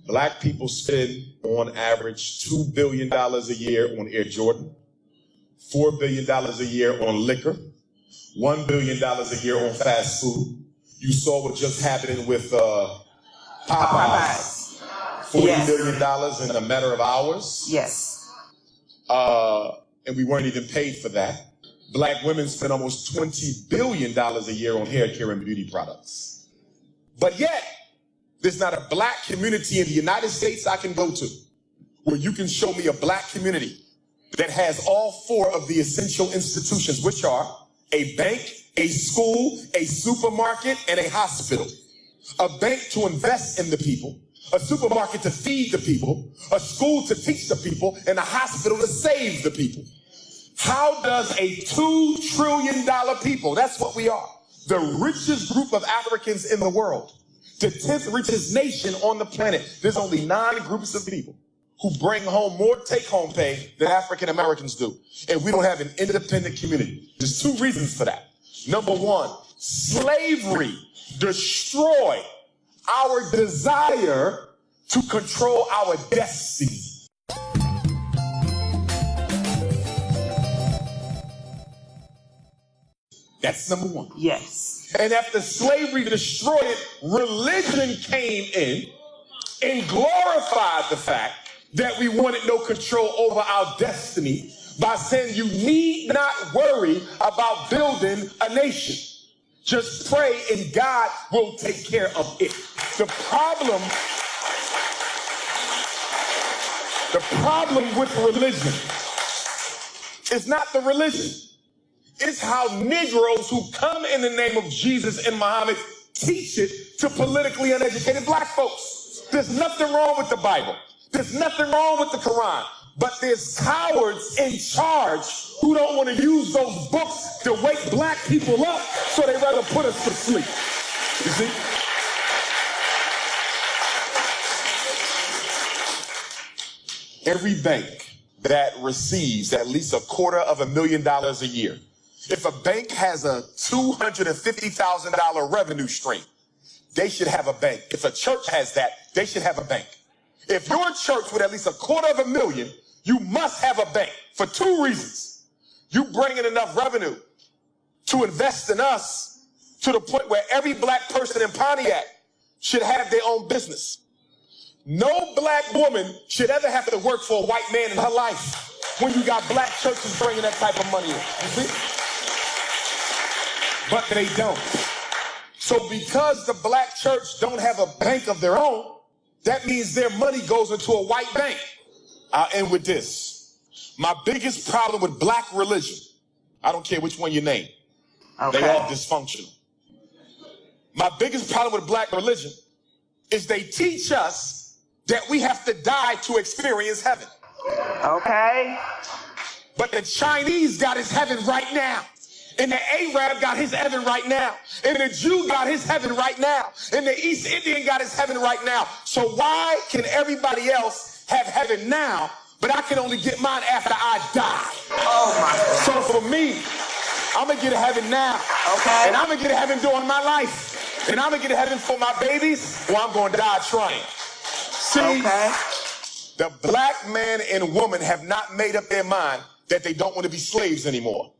Black people spend on average $2 billion a year on Air Jordan, $4 billion a year on liquor, $1 billion a year on fast food. You saw what just happened with Popeyes. $40 million in a matter of hours. Yes. And we weren't even paid for that. Black women spend almost $20 billion a year on hair care and beauty products. But yet, there's not a black community in the United States I can go to where you can show me a black community that has all four of the essential institutions, which are a bank, a school, a supermarket, and a hospital. A bank to invest in the people, a supermarket to feed the people, a school to teach the people, and a hospital to save the people. How does a $2 trillion people, that's what we are, the richest group of Africans in the world, the 10th richest nation on the planet, there's only 9 groups of people who bring home more take-home pay than African Americans do. And we don't have an independent community. There's 2 reasons for that. Number 1, slavery destroyed our desire to control our destiny. That's number 1. Yes. And after slavery destroyed it, religion came in and glorified the fact that we wanted no control over our destiny by saying you need not worry about building a nation. Just pray and God will take care of it. The problem with religion is not the religion. It's how Negroes who come in the name of Jesus and Muhammad teach it to politically uneducated black folks. There's nothing wrong with the Bible. There's nothing wrong with the Quran. But there's cowards in charge who don't want to use those books to wake black people up, so they rather put us to sleep. You see? Every bank that receives at least $250,000 a year, if a bank has a $250,000 revenue stream, they should have a bank. If a church has that, they should have a bank. If your church with at least $250,000, you must have a bank for 2 reasons. You bring in enough revenue to invest in us to the point where every black person in Pontiac should have their own business. No black woman should ever have to work for a white man in her life when you got black churches bringing that type of money in. You see? But they don't. So because the black church don't have a bank of their own, that means their money goes into a white bank. I'll end with this. My biggest problem with black religion, I don't care which one you name, okay, they all dysfunctional. My biggest problem with black religion is they teach us that we have to die to experience heaven. Okay. But the Chinese got his heaven right now. And the Arab got his heaven right now. And the Jew got his heaven right now. And the East Indian got his heaven right now. So why can everybody else have heaven now, but I can only get mine after I die? Oh my God. So for me, I'm gonna get to heaven now. Okay. And I'm gonna get to heaven during my life. And I'm gonna get to heaven for my babies, or I'm gonna die trying. See, okay, the black man and woman have not made up their mind that they don't want to be slaves anymore.